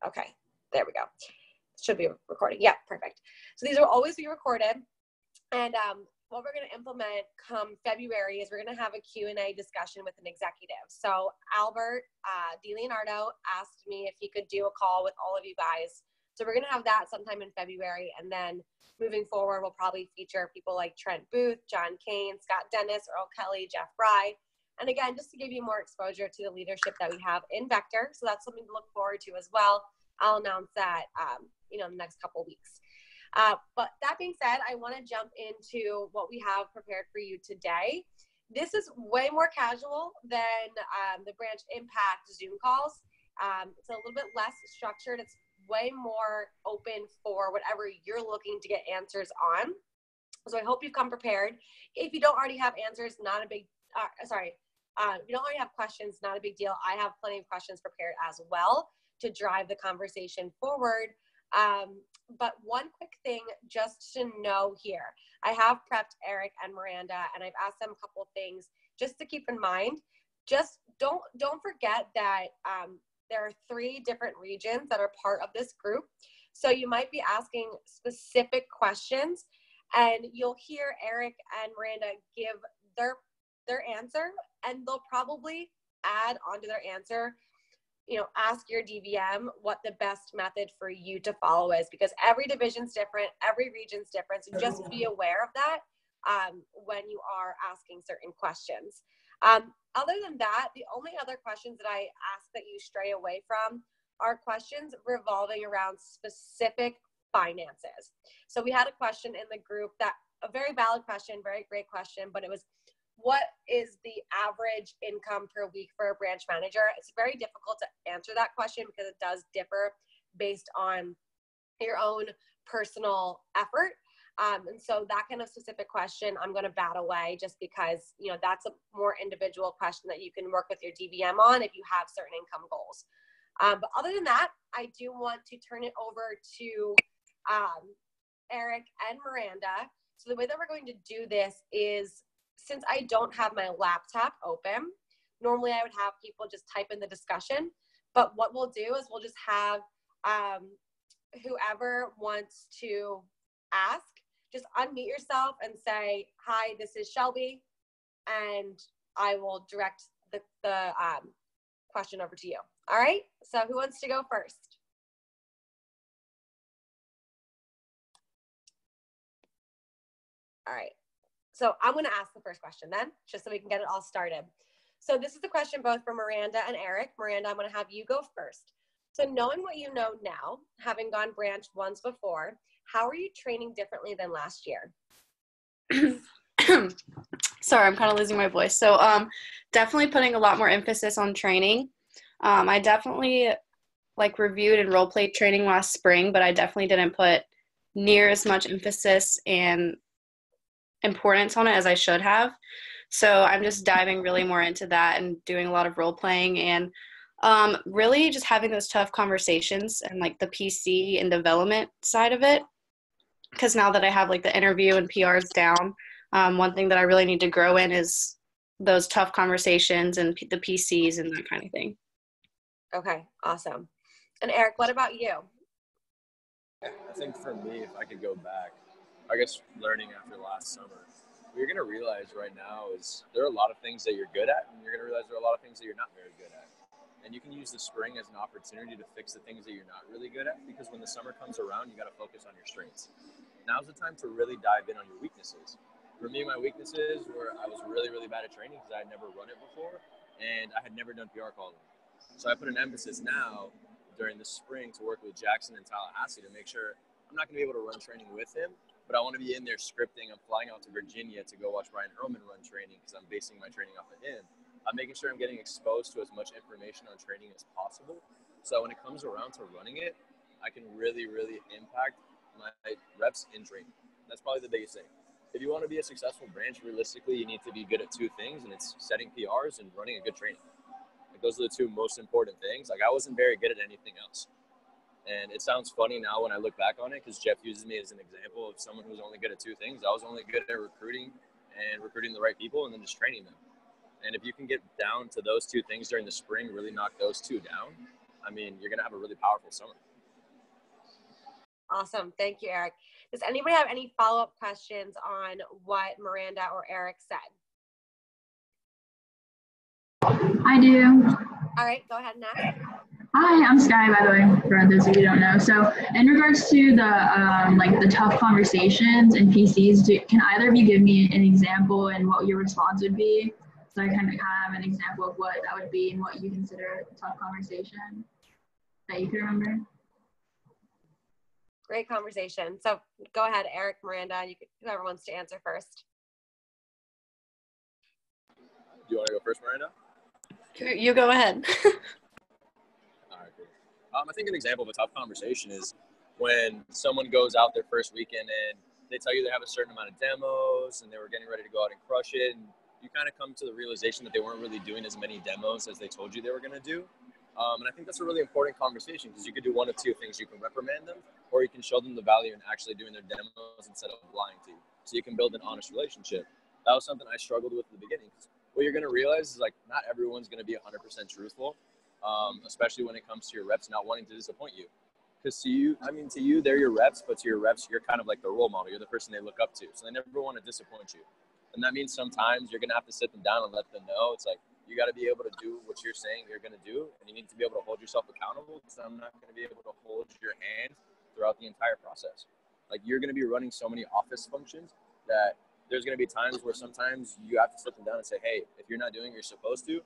Okay, there we go. Should be recording. Yeah, perfect. So these will always be recorded. And what we're going to implement come February is we're going to have a Q&A discussion with an executive. So Albert DeLeonardo asked me if he could do a call with all of you guys. So we're going to have that sometime in February. And then moving forward, we'll probably feature people like Trent Booth, John Kane, Scott Dennis, Earl Kelly, Jeff Bry. And again, just to give you more exposure to the leadership that we have in Vector. So that's something to look forward to as well. I'll announce that, in the next couple of weeks. But that being said, I want to jump into what we have prepared for you today. This is way more casual than the Branch Impact Zoom calls. It's a little bit less structured. It's way more open for whatever you're looking to get answers on. So I hope you've come prepared. If you don't already have answers, not a big, if you don't already have questions, not a big deal. I have plenty of questions prepared as well to drive the conversation forward. But one quick thing just to know here, I have prepped Eric and Miranda, and I've asked them a couple of things just to keep in mind. Just don't forget that there are 3 different regions that are part of this group. So you might be asking specific questions, and you'll hear Eric and Miranda give their answer, and they'll probably add onto their answer, ask your DVM what the best method for you to follow is, because every division's different, every region's different. So just be aware of that when you are asking certain questions. Other than that, the only other questions that I ask that you stray away from are questions revolving around specific finances. So we had a question in the group a very valid question, very great question, but it was, what is the average income per week for a branch manager? It's very difficult to answer that question because it does differ based on your own personal effort. And so that kind of specific question, I'm going to bat away just because, that's a more individual question that you can work with your DVM on if you have certain income goals. But other than that, I do want to turn it over to Eric and Miranda. So the way that we're going to do this is, since I don't have my laptop open, normally I would have people just type in the discussion, but what we'll do is we'll just have whoever wants to ask, just unmute yourself and say, hi, this is Shelby, and I will direct the question over to you. All right, so who wants to go first? All right. So I'm going to ask the first question then, just so we can get it all started. So this is the question both for Miranda and Eric. Miranda, I'm going to have you go first. So knowing what you know now, having gone branch once before, how are you training differently than last year? Sorry, I'm kind of losing my voice. So definitely putting a lot more emphasis on training. I definitely reviewed and role played training last spring, but I definitely didn't put near as much emphasis and importance on it as I should have. So I'm just diving really more into that and doing a lot of role playing and really just having those tough conversations and the PC and development side of it. Because now that I have the interview and PRs down, one thing that I really need to grow in is those tough conversations and the PCs and that kind of thing. Okay, awesome. And Eric, what about you? I think for me, if I could go back, I guess learning after last summer, what you're going to realize right now is there are a lot of things that you're good at, and you're going to realize there are a lot of things that you're not very good at. And you can use the spring as an opportunity to fix the things that you're not really good at, because when the summer comes around, you got to focus on your strengths. Now's the time to really dive in on your weaknesses. For me, my weaknesses were I was really, really bad at training because I had never run it before, and I had never done PR calling. So I put an emphasis now during the spring to work with Jackson and Tallahassee to make sure I'm not going to be able to run training with him, but I want to be in there scripting. I'm flying out to Virginia to go watch Brian Ehrlman run training because I'm basing my training off of him. I'm making sure I'm getting exposed to as much information on training as possible. So when it comes around to running it, I can really, really impact my reps in training. That's probably the biggest thing. If you want to be a successful branch, realistically, you need to be good at 2 things, and it's setting PRs and running a good training. Those are the 2 most important things. I wasn't very good at anything else. And it sounds funny now when I look back on it because Jeff uses me as an example of someone who's only good at 2 things. I was only good at recruiting and recruiting the right people and then just training them. And if you can get down to those 2 things during the spring, really knock those 2 down, I mean, you're going to have a really powerful summer. Awesome. Thank you, Eric. Does anybody have any follow-up questions on what Miranda or Eric said? I do. All right, go ahead and ask. Hi, I'm Sky, by the way, for those of you who don't know. So in regards to the tough conversations and PCs, can either of you give me an example and what your response would be? So I kind of have an example of what that would be and what you consider a tough conversation that you can remember. Great conversation. So go ahead, Eric, Miranda, whoever wants to answer first. Do you want to go first, Miranda? You go ahead. All right, cool. I think an example of a tough conversation is when someone goes out their first weekend and they tell you they have a certain amount of demos and they were getting ready to go out and crush it, and you kind of come to the realization that they weren't really doing as many demos as they told you they were going to do. And I think that's a really important conversation because you could do one of two things. You can reprimand them, or you can show them the value in actually doing their demos instead of lying to you. So you can build an honest relationship. That was something I struggled with in the beginning. What you're going to realize is, like, not everyone's going to be 100% truthful, especially when it comes to your reps not wanting to disappoint you. Because to you, they're your reps, but to your reps, you're kind of like the role model. You're the person they look up to. So they never want to disappoint you. And that means sometimes you're going to have to sit them down and let them know. It's like, you got to be able to do what you're saying you're going to do, and you need to be able to hold yourself accountable, because I'm not going to be able to hold your hand throughout the entire process. Like, you're going to be running so many office functions that there's going to be times where sometimes you have to sit them down and say, hey, if you're not doing what you're supposed to,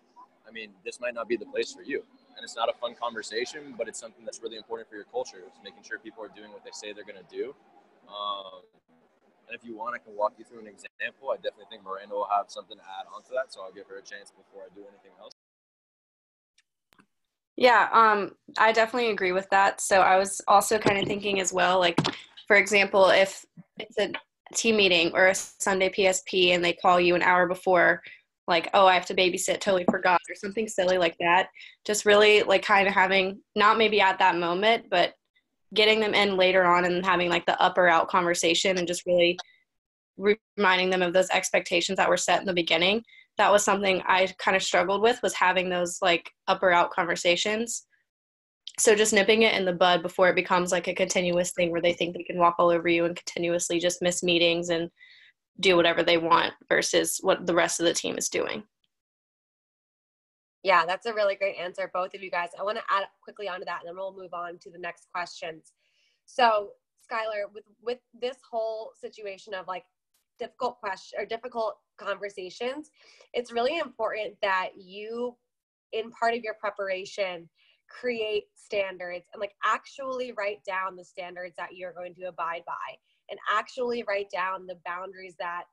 I mean, this might not be the place for you. And it's not a fun conversation, but it's something that's really important for your culture. It's making sure people are doing what they say they're going to do. And if you want, I can walk you through an example. I definitely think Miranda will have something to add on to that, so I'll give her a chance before I do anything else. Yeah, I definitely agree with that. So I was also kind of thinking as well, like, for example, if it's a team meeting or a Sunday PSP and they call you an hour before, like, oh, I have to babysit, totally forgot, or something silly like that, just really, like, kind of having, not maybe at that moment, but getting them in later on and having, like, the up or out conversation and just really reminding them of those expectations that were set in the beginning. That was something I kind of struggled with, was having those, like, up or out conversations. So just nipping it in the bud before it becomes like a continuous thing where they think they can walk all over you and continuously just miss meetings and do whatever they want versus what the rest of the team is doing. Yeah, that's a really great answer, both of you guys. I want to add quickly onto that, and then we'll move on to the next questions. So, Skylar, with this whole situation of, like, difficult question or difficult conversations, it's really important that you, in part of your preparation, create standards and, like, actually write down the standards that you're going to abide by, and actually write down the boundaries that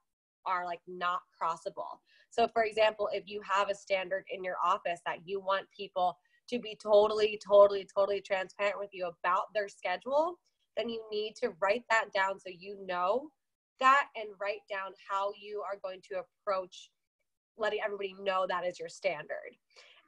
are, like, not crossable. So, for example, if you have a standard in your office that you want people to be totally transparent with you about their schedule, then you need to write that down so you know that, and write down how you are going to approach letting everybody know that is your standard.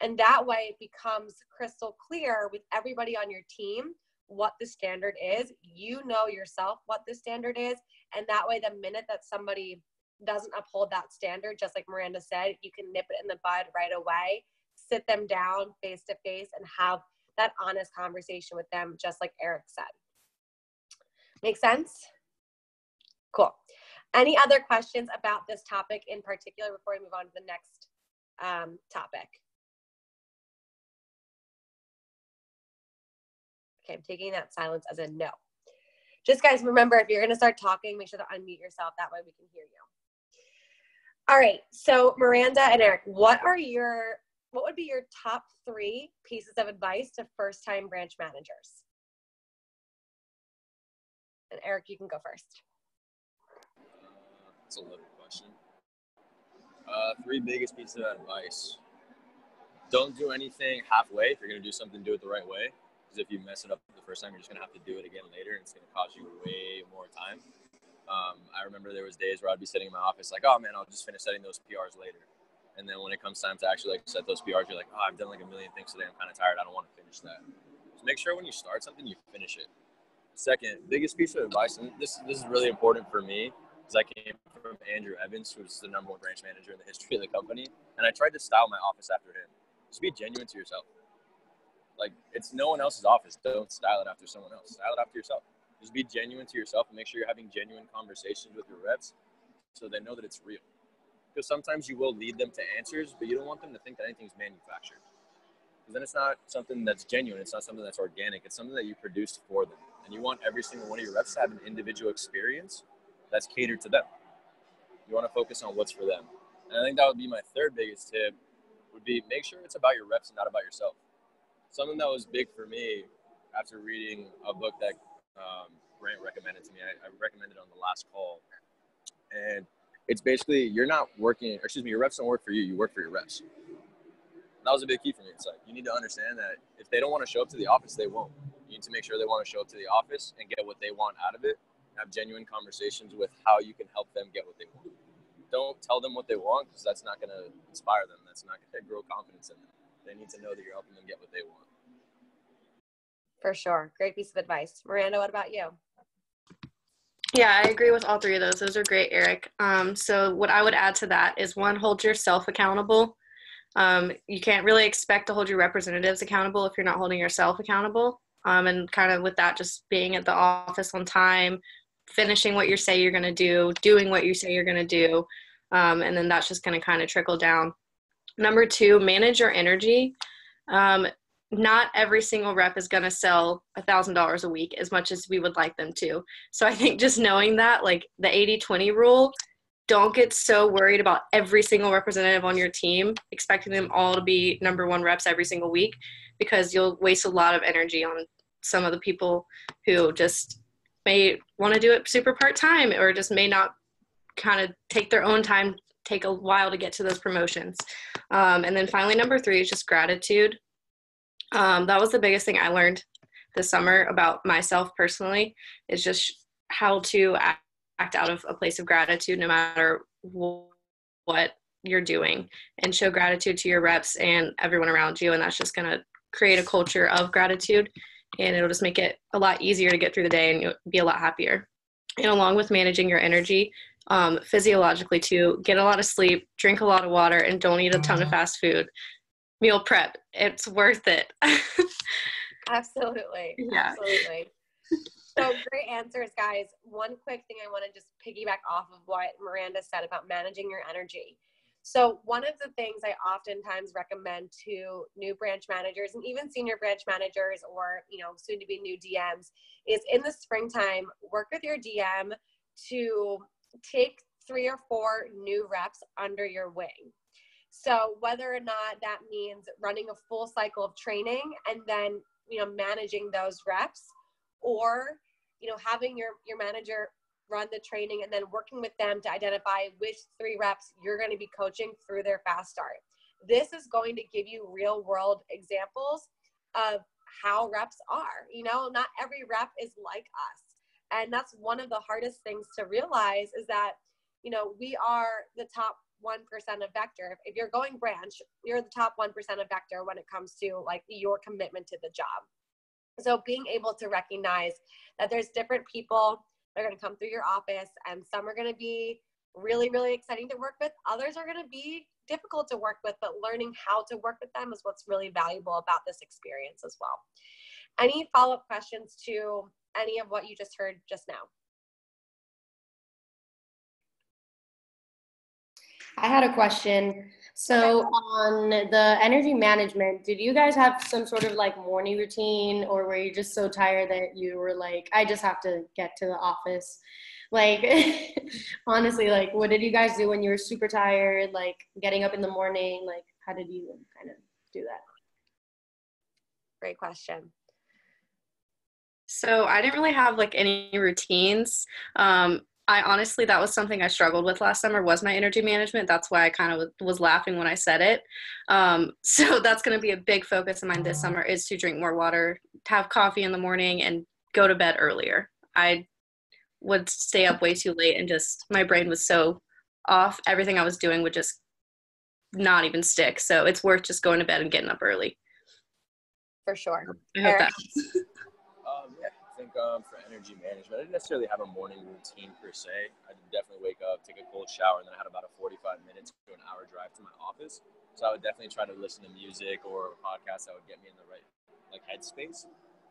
And that way it becomes crystal clear with everybody on your team what the standard is. You know yourself what the standard is. And that way, the minute that somebody doesn't uphold that standard, just like Miranda said, you can nip it in the bud right away, sit them down face to face, and have that honest conversation with them, just like Eric said. Make sense? Cool. Any other questions about this topic in particular before we move on to the next topic? Okay, I'm taking that silence as a no. Just, guys, remember, if you're going to start talking, make sure to unmute yourself. That way we can hear you. All right, so Miranda and Eric, what would be your top 3 pieces of advice to first-time branch managers? And Eric, you can go first. That's a loaded question. 3 biggest pieces of advice. Don't do anything halfway. If you're going to do something, do it the right way. Because if you mess it up the first time, you're just going to have to do it again later, and it's going to cost you way more time. I remember there was days where I'd be sitting in my office like, oh, man, I'll just finish setting those PRs later. And then when it comes time to actually, like, set those PRs, you're like, oh, I've done like a million things today. I'm kind of tired. I don't want to finish that. So make sure when you start something, you finish it. Second, biggest piece of advice, and this is really important for me, because I came from Andrew Evans, who's the #1 branch manager in the history of the company, and I tried to style my office after him. Just be genuine to yourself. Like, it's no one else's office. Don't style it after someone else. Style it after yourself. Just be genuine to yourself and make sure you're having genuine conversations with your reps so they know that it's real. Because sometimes you will lead them to answers, but you don't want them to think that anything's manufactured. Because then it's not something that's genuine. It's not something that's organic. It's something that you produced for them. And you want every single one of your reps to have an individual experience that's catered to them. You want to focus on what's for them. And I think that would be my third biggest tip would be make sure it's about your reps and not about yourself. Something that was big for me after reading a book that Grant recommended to me, I recommended on the last call. And it's basically your reps don't work for you, you work for your reps. That was a big key for me. It's like you need to understand that if they don't want to show up to the office, they won't. You need to make sure they want to show up to the office and get what they want out of it. Have genuine conversations with how you can help them get what they want. Don't tell them what they want because that's not going to inspire them. That's not going to grow confidence in them. They need to know that you're helping them get what they want. For sure. Great piece of advice. Miranda, what about you? Yeah, I agree with all three of those. Those are great, Eric. So what I would add to that is one, hold yourself accountable. You can't really expect to hold your representatives accountable if you're not holding yourself accountable. And kind of with that, just being at the office on time, finishing what you say you're going to do, doing what you say you're going to do. And then that's just going to kind of trickle down. Number two, manage your energy. Not every single rep is going to sell $1,000 a week as much as we would like them to. So I think just knowing that, like the 80-20 rule, don't get so worried about every single representative on your team, expecting them all to be number one reps every single week, because you'll waste a lot of energy on some of the people who just may want to do it super part-time or just may not kind of take their own time, take a while to get to those promotions. And then finally, number three is just gratitude. That was the biggest thing I learned this summer about myself personally, is just how to act out of a place of gratitude no matter what you're doing, and show gratitude to your reps and everyone around you. And that's just going to create a culture of gratitude, and it'll just make it a lot easier to get through the day and you'll be a lot happier. And along with managing your energy, physiologically too, get a lot of sleep, drink a lot of water, and don't eat a ton of fast food. Meal prep, it's worth it. Absolutely. Yeah. Absolutely. So great answers, guys. One quick thing I want to just piggyback off of what Miranda said about managing your energy. So one of the things I oftentimes recommend to new branch managers and even senior branch managers, or, soon to be new DMs, is in the springtime, work with your DM to take 3 or 4 new reps under your wing. So whether or not that means running a full cycle of training and then, managing those reps, or, having your manager run the training and then working with them to identify which 3 reps you're going to be coaching through their fast start. This is going to give you real world examples of how reps are. Not every rep is like us. And that's one of the hardest things to realize, is that, we are the top 1% of Vector. If you're going branch, you're the top 1% of Vector when it comes to like your commitment to the job. So being able to recognize that there's different people that are going to come through your office, and some are going to be really, really exciting to work with. Others are going to be difficult to work with, but learning how to work with them is what's really valuable about this experience as well. Any follow-up questions to any of what you just heard just now? I had a question. So on the energy management, did you guys have some sort of like morning routine, or were you just so tired that you were like, I just have to get to the office? Like, honestly, like, what did you guys do when you were super tired, like getting up in the morning? Like, how did you kind of do that? Great question. So I didn't really have like any routines. I honestly, that was something I struggled with last summer, was my energy management. That's why I kind of was laughing when I said it. So that's going to be a big focus of mine this summer, is to drink more water, have coffee in the morning, and go to bed earlier. I would stay up way too late, and just my brain was so off. Everything I was doing would just not even stick. So it's worth just going to bed and getting up early. For sure. I hope that. Yeah, I think for energy management, I didn't necessarily have a morning routine per se. I would definitely wake up, take a cold shower, and then I had about a 45 minutes to an hour drive to my office. So I would definitely try to listen to music or a podcast that would get me in the right like headspace.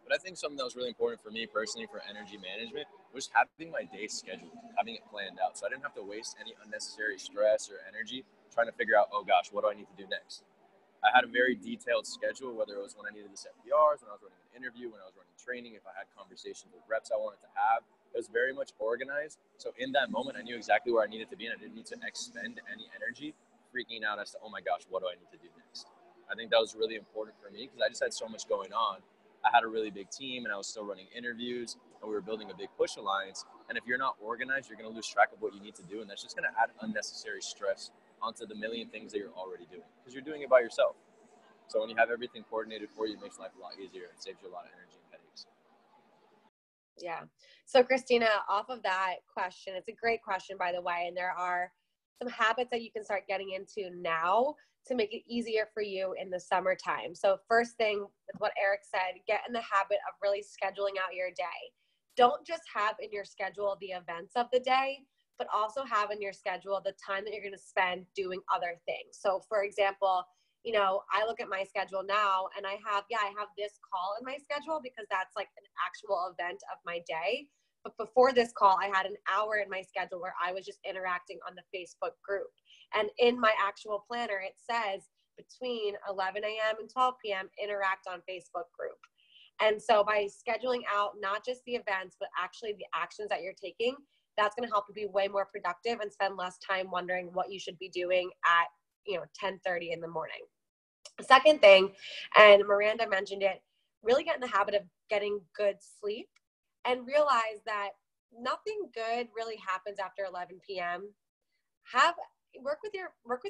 But I think something that was really important for me personally for energy management was having my day scheduled, having it planned out. So I didn't have to waste any unnecessary stress or energy trying to figure out, oh gosh, what do I need to do next? I had a very detailed schedule, whether it was when I needed to set PRs, when I was running an interview, when I was running training, if I had conversations with reps I wanted to have. It was very much organized. So in that moment, I knew exactly where I needed to be, and I didn't need to expend any energy freaking out as to, oh my gosh, what do I need to do next? I think that was really important for me because I just had so much going on. I had a really big team, and I was still running interviews, and we were building a big push alliance. And if you're not organized, you're going to lose track of what you need to do, and that's just going to add unnecessary stress onto the million things that you're already doing because you're doing it by yourself. So when you have everything coordinated for you, it makes life a lot easier and saves you a lot of energy and headaches. Yeah. So Christina, off of that question, it's a great question, by the way, and there are some habits that you can start getting into now to make it easier for you in the summertime. So first thing, with what Eric said, get in the habit of really scheduling out your day. Don't just have in your schedule the events of the day, but also have in your schedule the time that you're going to spend doing other things. So for example, you know, I look at my schedule now and I have this call in my schedule because that's like an actual event of my day. But before this call, I had an hour in my schedule where I was just interacting on the Facebook group. And in my actual planner, it says between 11 a.m. and 12 p.m., interact on Facebook group. And so by scheduling out not just the events, but actually the actions that you're taking, that's going to help you be way more productive and spend less time wondering what you should be doing at 10:30 in the morning. Second thing, and Miranda mentioned it, really get in the habit of getting good sleep and realize that nothing good really happens after 11 p.m. Work with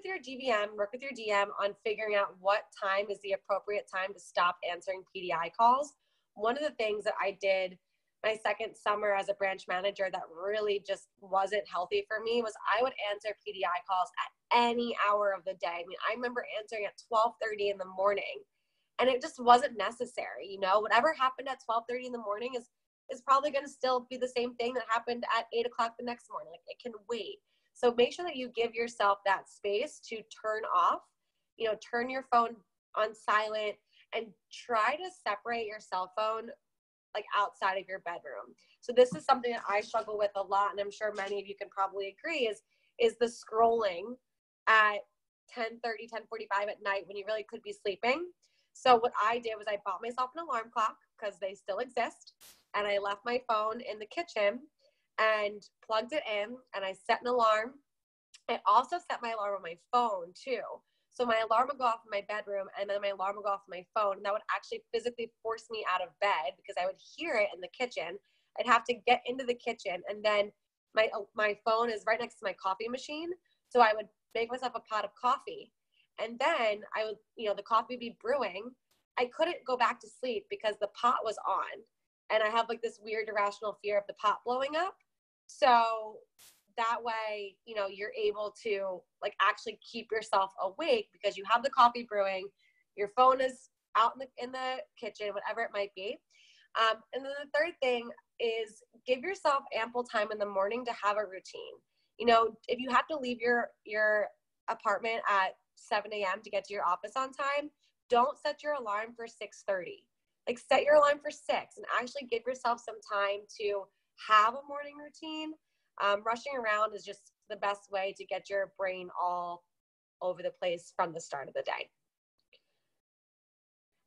your DVM, work with your DM on figuring out what time is the appropriate time to stop answering PDI calls. One of the things that I did my second summer as a branch manager that really just wasn't healthy for me was I would answer PDI calls at any hour of the day. I mean, I remember answering at 12:30 in the morning, and it just wasn't necessary. You know, whatever happened at 12:30 in the morning is probably going to still be the same thing that happened at 8 o'clock the next morning. Like, it can wait. So make sure that you give yourself that space to turn off, turn your phone on silent and try to separate your cell phone like outside of your bedroom. So this is something that I struggle with a lot, and I'm sure many of you can probably agree, is the scrolling at 10:30, 10:45 at night when you really could be sleeping. So what I did was I bought myself an alarm clock because they still exist, and I left my phone in the kitchen and plugged it in, and I set an alarm. I also set my alarm on my phone too. So my alarm would go off in my bedroom, and then my alarm would go off on my phone. And that would actually physically force me out of bed because I would hear it in the kitchen. I'd have to get into the kitchen, and then my phone is right next to my coffee machine. So I would make myself a pot of coffee, and then I would, the coffee would be brewing. I couldn't go back to sleep because the pot was on, and I have like this weird irrational fear of the pot blowing up. So that way, you're able to like actually keep yourself awake because you have the coffee brewing, your phone is out in the kitchen, whatever it might be. And then the third thing is give yourself ample time in the morning to have a routine. If you have to leave your apartment at 7 a.m. to get to your office on time, don't set your alarm for 6:30. Like, set your alarm for 6 and actually give yourself some time to have a morning routine. Rushing around is just the best way to get your brain all over the place from the start of the day.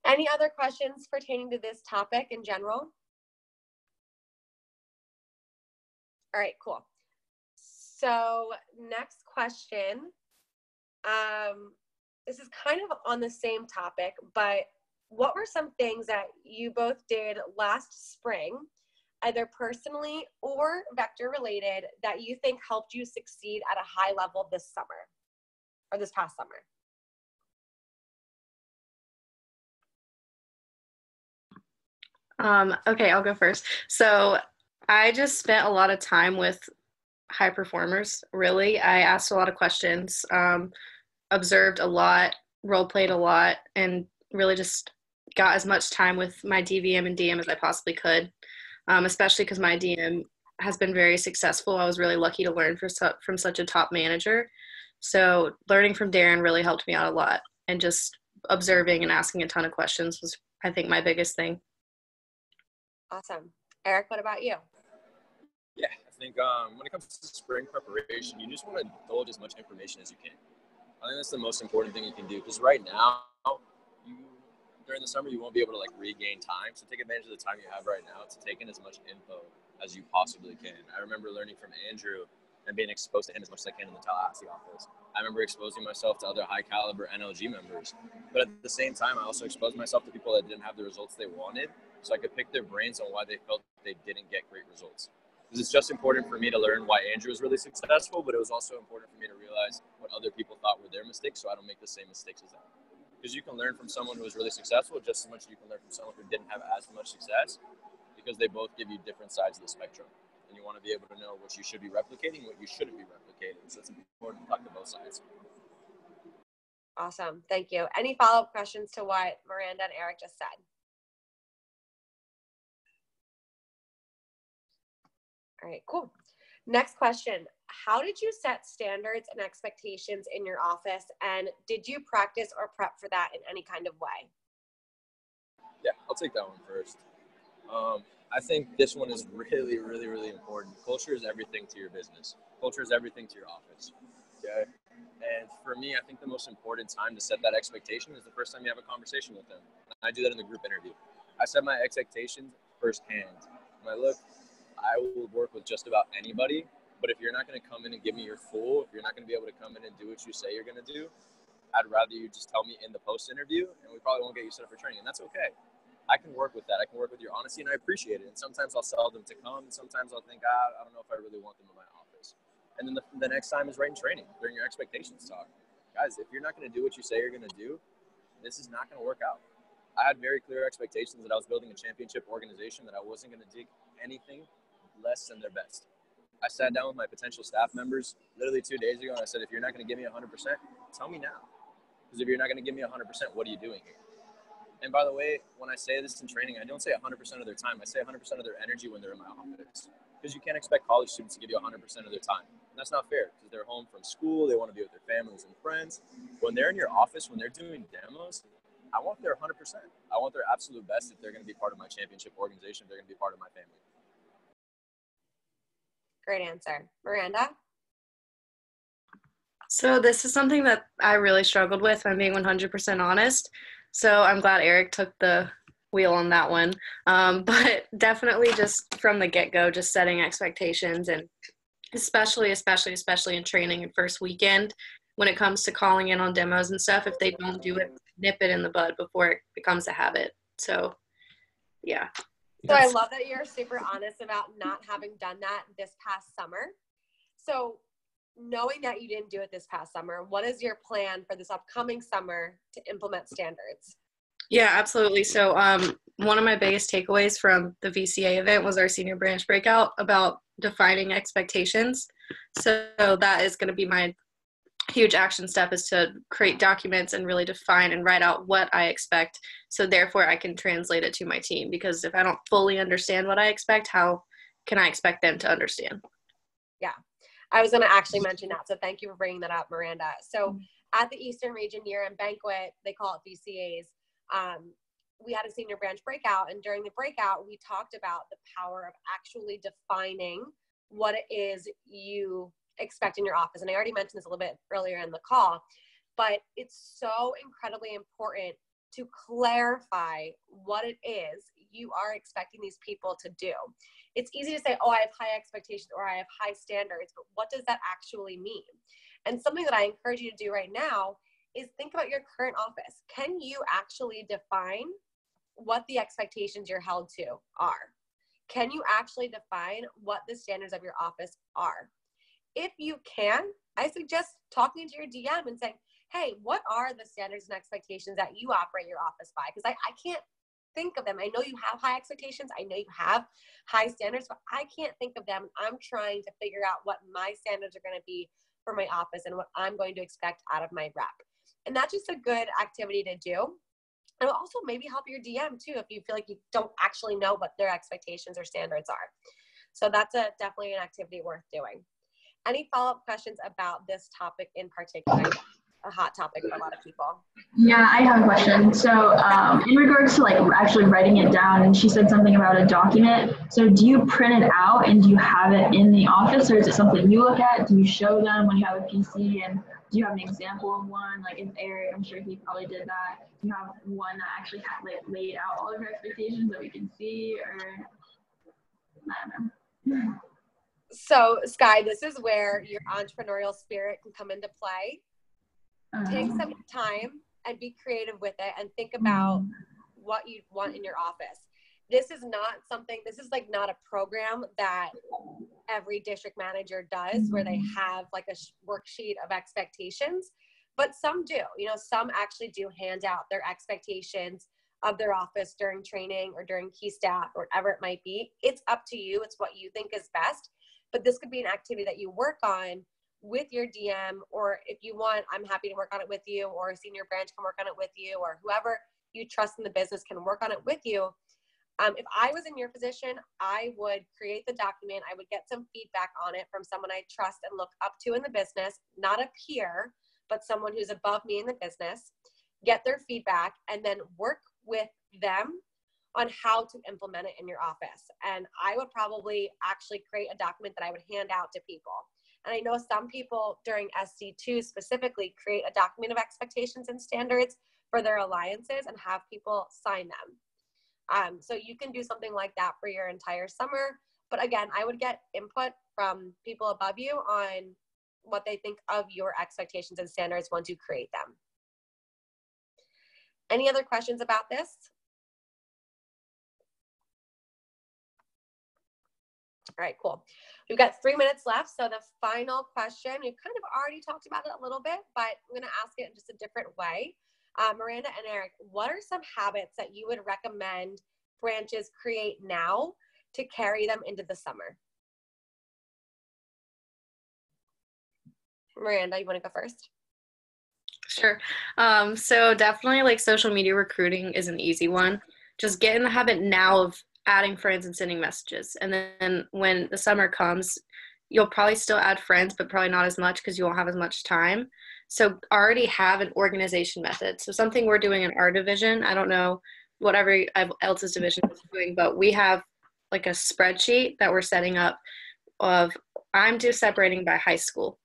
Any other questions pertaining to this topic in general? All right, cool. So next question. This is kind of on the same topic, but what were some things that you both did last spring, either personally or vector related, that you think helped you succeed at a high level this summer or this past summer? Okay, I'll go first. So I just spent a lot of time with high performers, really. I asked a lot of questions, observed a lot, role played a lot, and really just got as much time with my DVM and DM as I possibly could, especially because my DM has been very successful. I was really lucky to learn from such a top manager. So learning from Darren really helped me out a lot, and just observing and asking a ton of questions was I think, my biggest thing. Awesome. Eric, what about you? Yeah, I think when it comes to spring preparation, you just want to indulge as much information as you can. I think that's the most important thing you can do, because right now, during the summer, you won't be able to regain time. So take advantage of the time you have right now to take in as much info as you possibly can. I remember learning from Andrew and being exposed to him as much as I can in the Tallahassee office. I remember exposing myself to other high caliber NLG members, but at the same time, I also exposed myself to people that didn't have the results they wanted, so I could pick their brains on why they felt they didn't get great results. Because it's just important for me to learn why Andrew was really successful, but it was also important for me to realize what other people thought were their mistakes, so I don't make the same mistakes as them. Because you can learn from someone who was really successful just as much as you can learn from someone who didn't have as much success, because they both give you different sides of the spectrum. And you want to be able to know what you should be replicating, what you shouldn't be replicating. So it's important to talk to both sides. Awesome. Thank you. Any follow-up questions to what Miranda and Eric just said? All right, cool. Next question. How did you set standards and expectations in your office, and did you practice or prep for that in any kind of way? Yeah, I'll take that one first. I think this one is really, really, really important. Culture is everything to your business. Culture is everything to your office. Okay? And for me, I think the most important time to set that expectation is the first time you have a conversation with them. I do that in the group interview. I set my expectations firsthand. I will work with just about anybody, but if you're not going to come in and give me your full, if you're not going to be able to come in and do what you say you're going to do, I'd rather you just tell me in the post interview, and we probably won't get you set up for training, and that's okay. I can work with that. I can work with your honesty, and I appreciate it. And sometimes I'll sell them to come, and sometimes I'll think, I don't know if I really want them in my office. And then the next time is right in training, during your expectations talk. Guys, if you're not going to do what you say you're going to do, this is not going to work out. I had very clear expectations that I was building a championship organization, that I wasn't going to dig anything less than their best. I sat down with my potential staff members literally 2 days ago, and I said, if you're not going to give me 100%, tell me now. Because if you're not going to give me 100%, what are you doing here? And by the way, when I say this in training, I don't say 100% of their time. I say 100% of their energy when they're in my office. Because you can't expect college students to give you 100% of their time. And that's not fair, because they're home from school. They want to be with their families and friends. When they're in your office, when they're doing demos, I want their 100%. I want their absolute best if they're going to be part of my championship organization, if they're going to be part of my family. Great answer. Miranda? So this is something that I really struggled with, if I'm being 100% honest. So I'm glad Eric took the wheel on that one. But definitely just from the get-go, just setting expectations, and especially in training and first weekend, when it comes to calling in on demos and stuff, if they don't do it, nip it in the bud before it becomes a habit. So, yeah. So I love that you're super honest about not having done that this past summer. So knowing that you didn't do it this past summer, what is your plan for this upcoming summer to implement standards? Yeah, absolutely. So one of my biggest takeaways from the VCA event was our senior branch breakout about defining expectations. So that is going to be my huge action step, is to create documents and really define and write out what I expect. So therefore I can translate it to my team, because if I don't fully understand what I expect, how can I expect them to understand? Yeah, I was going to actually mention that. So thank you for bringing that up, Miranda. So at the Eastern Region Year-End Banquet, they call it VCAs, we had a senior branch breakout. And during the breakout, we talked about the power of actually defining what it is you expect in your office. And I already mentioned this a little bit earlier in the call, but it's so incredibly important to clarify what it is you are expecting these people to do. It's easy to say, oh, I have high expectations or I have high standards, but what does that actually mean? And something that I encourage you to do right now is think about your current office. Can you actually define what the expectations you're held to are? Can you actually define what the standards of your office are? If you can, I suggest talking to your DM and saying, hey, what are the standards and expectations that you operate your office by? Because I can't think of them. I know you have high expectations. I know you have high standards, but I can't think of them. I'm trying to figure out what my standards are going to be for my office and what I'm going to expect out of my rep. And that's just a good activity to do. And it'll also maybe help your DM too, if you feel like you don't actually know what their expectations or standards are. So that's definitely an activity worth doing. Any follow-up questions about this topic in particular? a hot topic for a lot of people. Yeah, I have a question. So in regards to like actually writing it down, and she said something about a document. So do you print it out and do you have it in the office, or is it something you look at? Do you show them when you have a PC? And do you have an example of one? Like if Eric, I'm sure he probably did that. Do you have one that actually had like laid out all of your expectations that we can see, or I don't know. So Sky, this is where your entrepreneurial spirit can come into play. Take some time and be creative with it and think about what you want in your office. This is like not a program that every district manager does where they have like a worksheet of expectations, but some do. Some actually do hand out their expectations of their office during training or during key staff or whatever it might be. It's up to you. It's what you think is best, but this could be an activity that you work on with your DM, or if you want, I'm happy to work on it with you, or a senior branch can work on it with you, or whoever you trust in the business can work on it with you. If I was in your position, I would create the document. I would get some feedback on it from someone I trust and look up to in the business, not a peer, but someone who's above me in the business, get their feedback, and then work with them on how to implement it in your office. And I would probably actually create a document that I would hand out to people. And I know some people during SC2 specifically create a document of expectations and standards for their alliances and have people sign them. So you can do something like that for your entire summer. But again, I would get input from people above you on what they think of your expectations and standards once you create them. Any other questions about this? All right, cool. We've got 3 minutes left. So the final question, we've kind of already talked about it a little bit, but I'm going to ask it in just a different way. Miranda and Eric, what are some habits that you would recommend branches create now to carry them into the summer? Miranda, you want to go first? Sure. So definitely like social media recruiting is an easy one. Just get in the habit now of adding friends and sending messages. And then when the summer comes, you'll probably still add friends, but probably not as much because you won't have as much time. So already have an organization method. So something we're doing in our division, I don't know what every else's division is doing, but we have like a spreadsheet that we're setting up of I'm just separating by high school.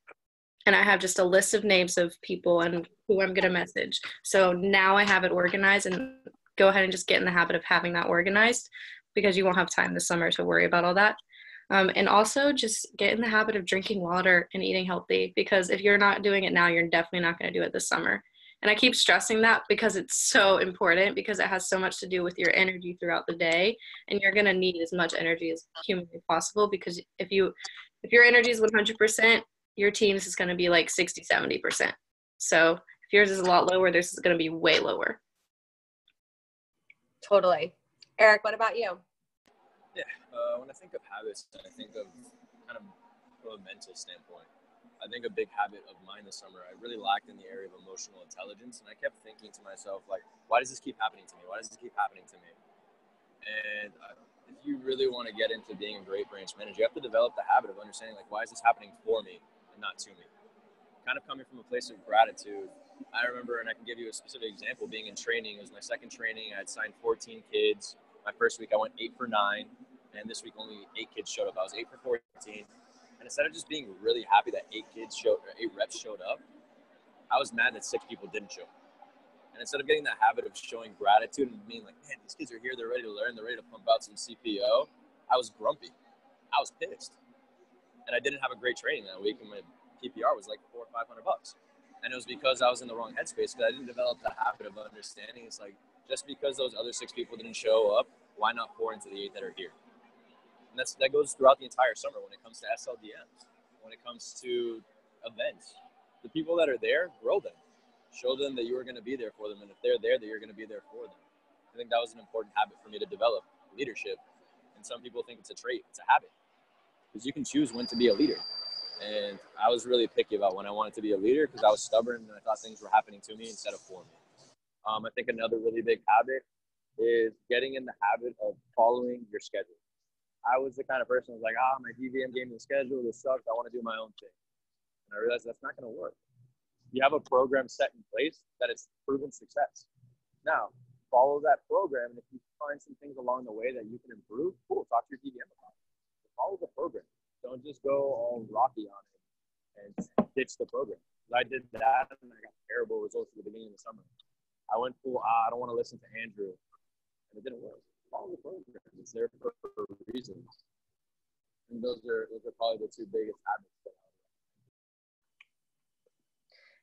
And I have just a list of names of people and who I'm going to message. So now I have it organized, and go ahead and just get in the habit of having that organized because you won't have time this summer to worry about all that. And also just get in the habit of drinking water and eating healthy, because if you're not doing it now, you're definitely not going to do it this summer. And I keep stressing that because it's so important, because it has so much to do with your energy throughout the day, and you're going to need as much energy as humanly possible, because if your energy is 100%, your team's is going to be like 60-70%. So if yours is a lot lower, theirs is going to be way lower. Totally. Eric, what about you? Yeah, when I think of habits, I think of kind of from a mental standpoint. I think a big habit of mine this summer, I really lacked in the area of emotional intelligence, and I kept thinking to myself, like, why does this keep happening to me? Why does this keep happening to me? And if you really want to get into being a great branch manager, you have to develop the habit of understanding, like, why is this happening for me and not to me? Kind of coming from a place of gratitude. I remember, and I can give you a specific example, being in training. It was my second training. I had signed 14 kids. My first week I went 8 for 9, and this week only 8 kids showed up. I was 8 for 14. And instead of just being really happy that 8 reps showed up, I was mad that 6 people didn't show up. And instead of getting that habit of showing gratitude and being like, man, these kids are here, they're ready to learn, they're ready to pump out some CPO, I was grumpy. I was pissed. And I didn't have a great training that week, and my PPR was like $400 or $500. And it was because I was in the wrong headspace, because I didn't develop the habit of understanding. It's like, just because those other 6 people didn't show up, why not pour into the 8 that are here? And that goes throughout the entire summer when it comes to SLDMs, when it comes to events. The people that are there, grow them. Show them that you are going to be there for them. And if they're there, that you're going to be there for them. I think that was an important habit for me to develop, leadership. And some people think it's a trait. It's a habit. Because you can choose when to be a leader. And I was really picky about when I wanted to be a leader, because I was stubborn and I thought things were happening to me instead of for me. I think another really big habit is getting in the habit of following your schedule. I was the kind of person who was like, my DVM gave me the schedule, this sucks, I want to do my own thing. And I realized that's not going to work. You have a program set in place that is proven success. Now, follow that program, and if you find some things along the way that you can improve, cool, talk to your TDM about it. Follow the program. Don't just go all rocky on it and ditch the program. I did that, and I got terrible results at the beginning of the summer. I went full, I don't want to listen to Andrew, and it didn't work. Follow the program. It's there for reasons. And those are probably the two biggest habits that I have.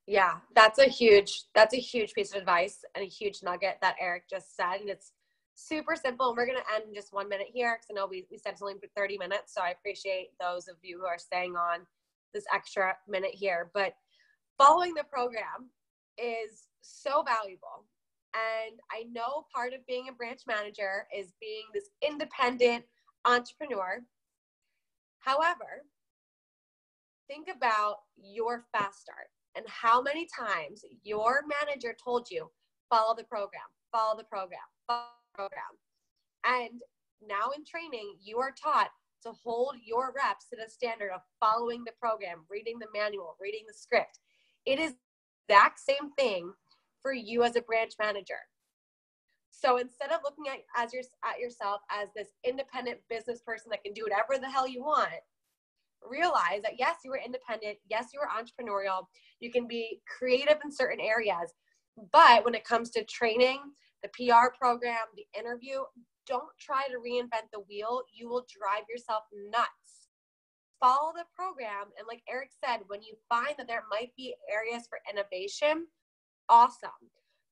Yeah, that's a huge piece of advice and a huge nugget that Eric just said. And it's super simple. And we're going to end in just 1 minute here because I know we said it's only 30 minutes. So I appreciate those of you who are staying on this extra minute here. But following the program is so valuable. And I know part of being a branch manager is being this independent entrepreneur. However, think about your fast start and how many times your manager told you, follow the program, follow the program, follow the program. And now in training, you are taught to hold your reps to the standard of following the program, reading the manual, reading the script. It is the exact same thing for you as a branch manager. So instead of looking at yourself as this independent business person that can do whatever the hell you want, realize that yes, you are independent. Yes, you are entrepreneurial. You can be creative in certain areas. But when it comes to training, the PR program, the interview, don't try to reinvent the wheel. You will drive yourself nuts. Follow the program. And like Eric said, when you find that there might be areas for innovation, awesome.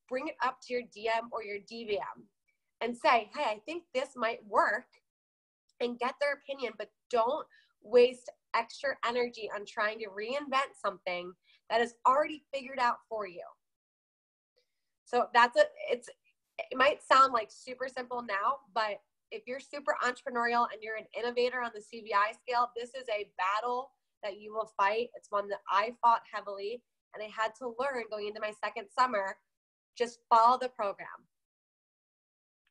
Bring it up to your DM or your DVM and say, hey, I think this might work, and get their opinion, but don't waste extra energy on trying to reinvent something that is already figured out for you. So it might sound like super simple now, but if you're super entrepreneurial and you're an innovator on the CVI scale, this is a battle that you will fight. It's one that I fought heavily, and I had to learn going into my second summer. Just follow the program.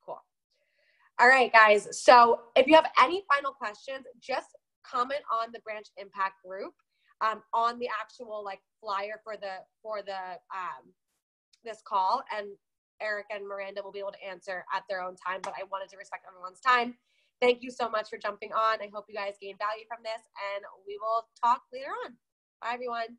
Cool. All right, guys. So if you have any final questions, just comment on the Branch Impact group on the actual flyer for this call, and Eric and Miranda will be able to answer at their own time, but I wanted to respect everyone's time. Thank you so much for jumping on. I hope you guys gained value from this, and we will talk later on. Bye, everyone.